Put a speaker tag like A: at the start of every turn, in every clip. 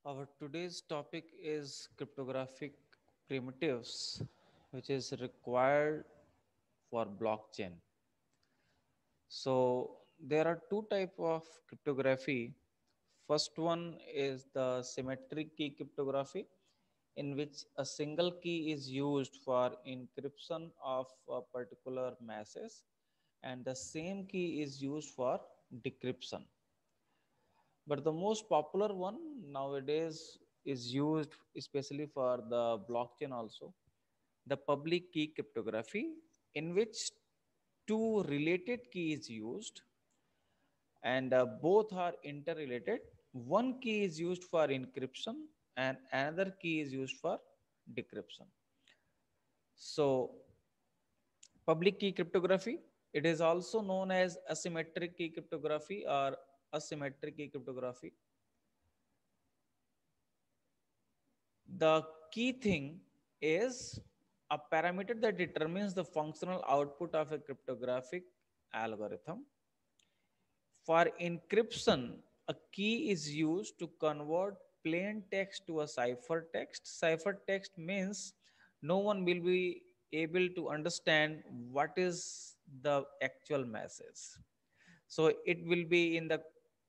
A: Our today's topic is cryptographic primitives, which is required for blockchain. So there are two type of cryptography. First one is the symmetric key cryptography, in which a single key is used for encryption of a particular message, and the same key is used for decryption. But the most popular one nowadays is used especially for the blockchain also, the public key cryptography, in which two related keys used and both are interrelated. One key is used for encryption and another key is used for decryption. So, public key cryptography, it is also known as asymmetric key cryptography or asymmetric key cryptography. The key thing is a parameter that determines the functional output of a cryptographic algorithm. For encryption, a key is used to convert plain text to a ciphertext. Ciphertext means no one will be able to understand what is the actual message. So it will be in the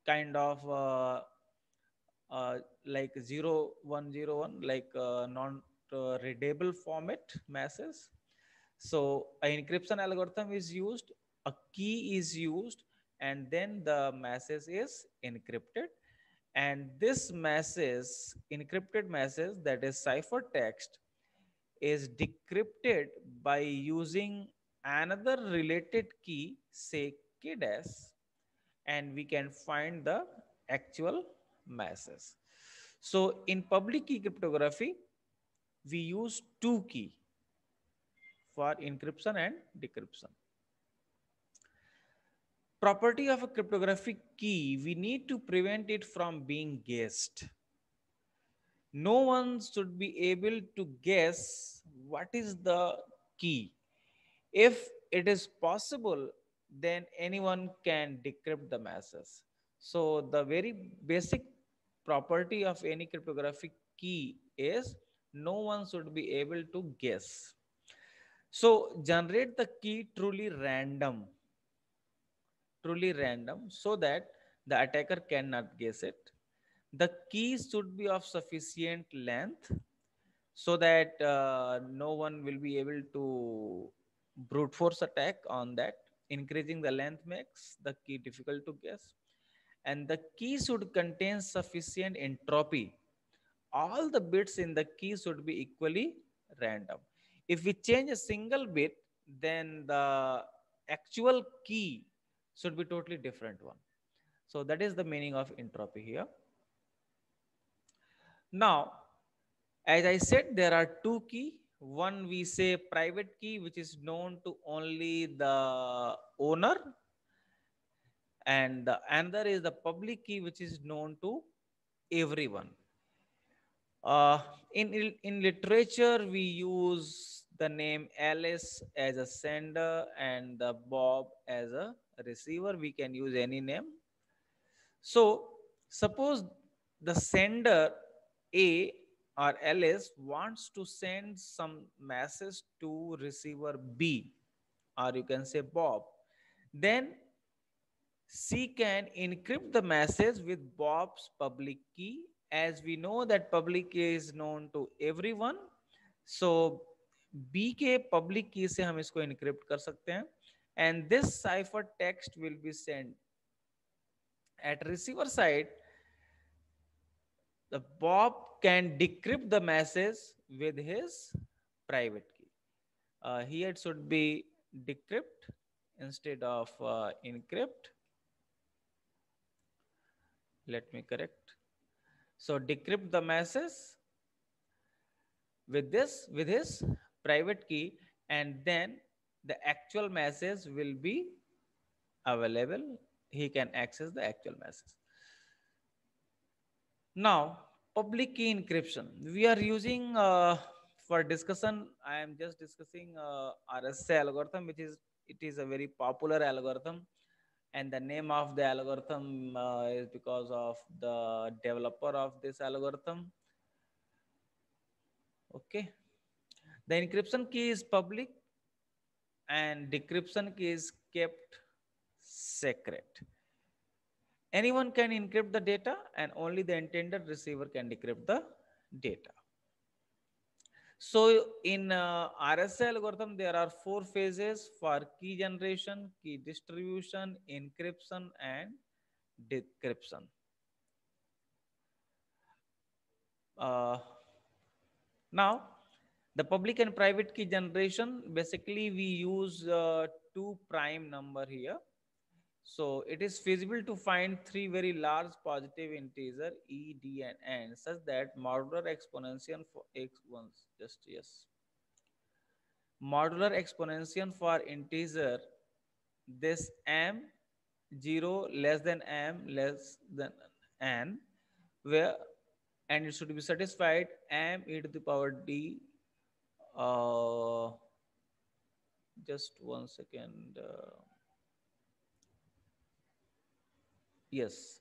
A: kind of like 0101, like non readable format message. So an encryption algorithm is used, a key is used, and then the message is encrypted. And this message, encrypted message, that is ciphertext, is decrypted by using another related key, say k dash, and we can find the actual message. So in public key cryptography, we use two key for encryption and decryption. Property of a cryptographic key, we need to prevent it from being guessed. No one should be able to guess what is the key. If it is possible, then anyone can decrypt the message. So the very basic property of any cryptographic key is no one should be able to guess. So generate the key truly random, so that the attacker cannot guess it. The key should be of sufficient length so that no one will be able to brute force attack on that. Increasing the length makes the key difficult to guess. And the key should contain sufficient entropy. All the bits in the key should be equally random. If we change a single bit, then the actual key should be totally different one. So that is the meaning of entropy here. Now, as I said, there are two key. One we say private key, which is known to only the owner, and the another is the public key, which is known to everyone. Uh, in literature, we use the name Alice as a sender and the Bob as a receiver. We can use any name. So suppose the sender A or Alice wants to send some message to receiver B, or you can say Bob. Then she can encrypt the message with Bob's public key. As we know that public key is known to everyone, so B के public key से हम इसको encrypt कर सकते हैं, and this cipher text will be sent at receiver side. The Bob can decrypt the message with his private key. Here it should be decrypt instead of encrypt. Let me correct. So decrypt the message with his private key, and then the actual message will be available. He can access the actual message. Now, public key encryption. We are using for discussion. I am just discussing RSA algorithm, which is it is a very popular algorithm, and the name of the algorithm is because of the developer of this algorithm. Okay, the encryption key is public and decryption key is kept secret. Anyone can encrypt the data and only the intended receiver can decrypt the data. So in RSA algorithm, there are four phases for key generation, key distribution, encryption, and decryption. Uh, Now, the public and private key generation, basically we use two prime number here. So it is feasible to find three very large positive integer e, d, and n such that modular exponential for x ones just yes. Modular exponential for integer this m 0 less than m less than n where and it should be satisfied m e to the power d uh, just 1 second. Yes.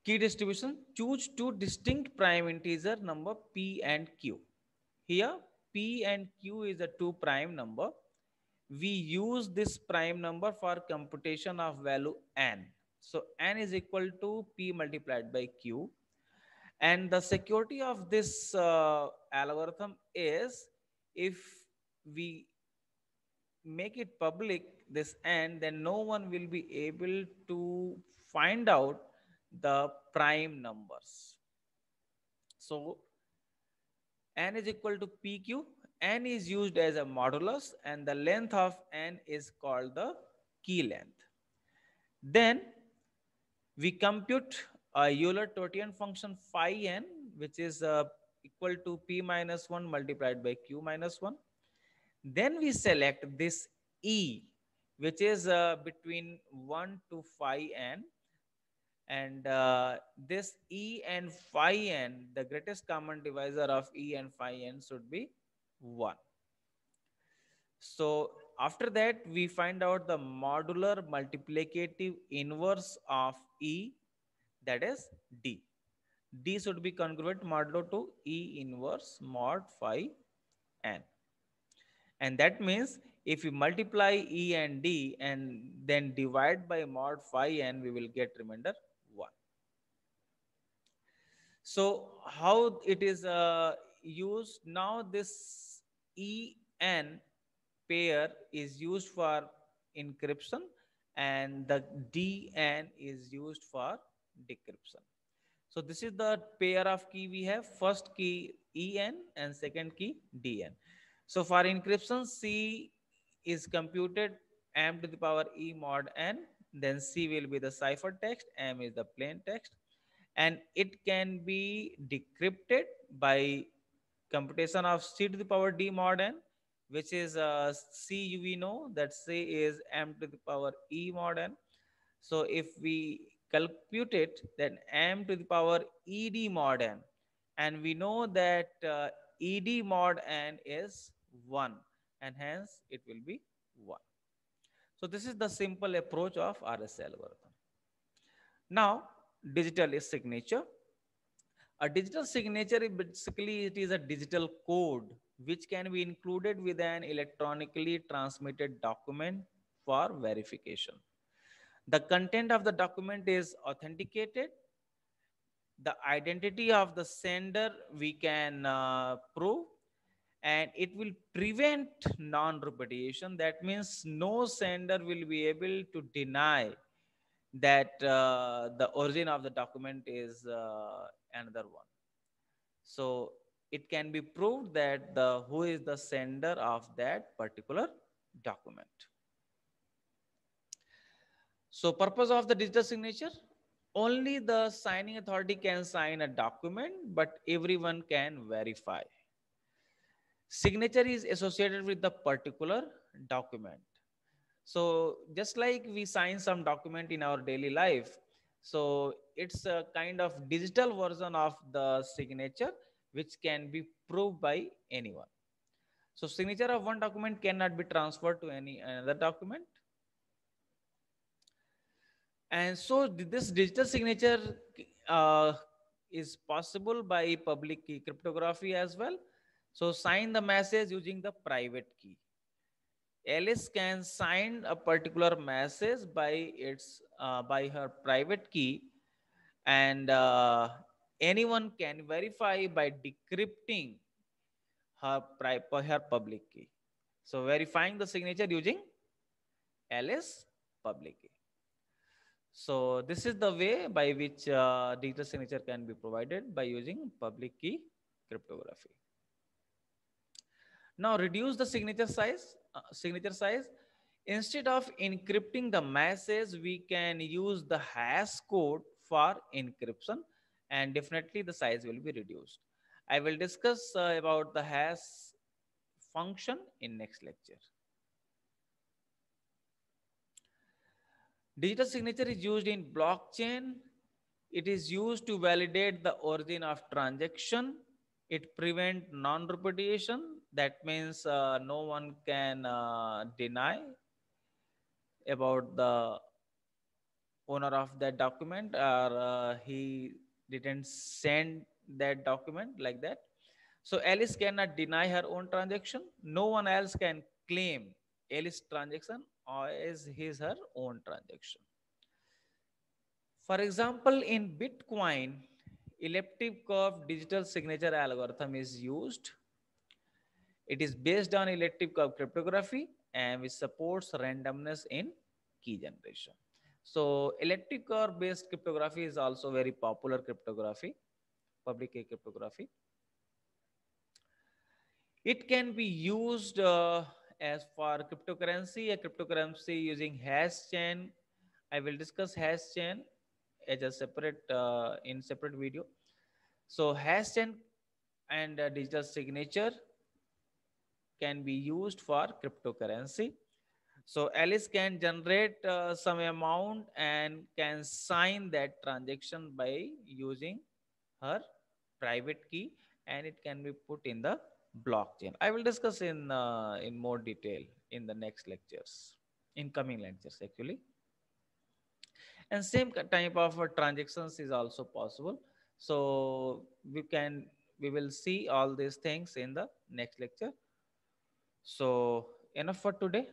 A: Key distribution. Choose two distinct prime integer number p and q. Here, p and q is a two prime number. We use this prime number for computation of value n. So n is equal to p multiplied by q. And the security of this algorithm is if we make it public this end, then no one will be able to find out the prime numbers. So n is equal to pq. N is used as a modulus and the length of n is called the key length. Then we compute a Euler-Totian function phi n, which is equal to p minus 1 multiplied by q minus 1. Then we select this E, which is between 1 to phi n. And this E and phi n, the greatest common divisor of E and phi n should be 1. So after that, we find out the modular multiplicative inverse of E, that is D. D should be congruent modulo to E inverse mod phi n. And that means if we multiply E and D and then divide by mod phi n, we will get remainder 1. So how it is used now, this En pair is used for encryption and the Dn is used for decryption. So this is the pair of key we have. First key En and second key Dn. So for encryption, C is computed m to the power e mod n. Then C will be the cipher text, m is the plain text, and it can be decrypted by computation of c to the power d mod n, which is C we know that C is m to the power e mod n. So if we compute it, then m to the power ed mod n, and we know that ed mod n is 1, and hence it will be 1. So this is the simple approach of RSA algorithm. Now, digital signature. A digital signature is basically it is a digital code which can be included with an electronically transmitted document for verification. The content of the document is authenticated. The identity of the sender we can prove, and it will prevent non-repudiation. That means no sender will be able to deny that the origin of the document is another one. So it can be proved that the who is the sender of that particular document. So purpose of the digital signature, only the signing authority can sign a document, but everyone can verify. Signature is associated with the particular document. So just like we sign some document in our daily life, so it's a kind of digital version of the signature which can be proved by anyone. So signature of one document cannot be transferred to any another document. And so this digital signature uh, is possible by public key cryptography as well. So sign the message using the private key. Alice can sign a particular message by its by her private key, and anyone can verify by decrypting her public key. So verifying the signature using Alice public key. So this is the way by which digital signature can be provided by using public key cryptography. Now reduce the signature size. Instead of encrypting the message, we can use the hash code for encryption, and definitely the size will be reduced. I will discuss about the hash function in next lecture. Digital signature is used in blockchain. It is used to validate the origin of transaction. It prevent non-repudiation. That means no one can deny about the owner of that document, or he didn't send that document like that. So Alice cannot deny her own transaction. No one else can claim Alice transaction as his her own transaction. For example, in Bitcoin, elliptic curve digital signature algorithm is used. It is based on elliptic curve cryptography and which supports randomness in key generation. So elliptic curve based cryptography is also very popular cryptography, public key cryptography. It can be used as for cryptocurrency, a cryptocurrency using hash chain. I will discuss hash chain as a separate in separate video. So hash chain and digital signature can be used for cryptocurrency. So Alice can generate some amount and can sign that transaction by using her private key, and it can be put in the blockchain. I will discuss in more detail in the next lectures, in coming lectures actually. And same type of transactions is also possible. So we will see all these things in the next lecture. So enough for today.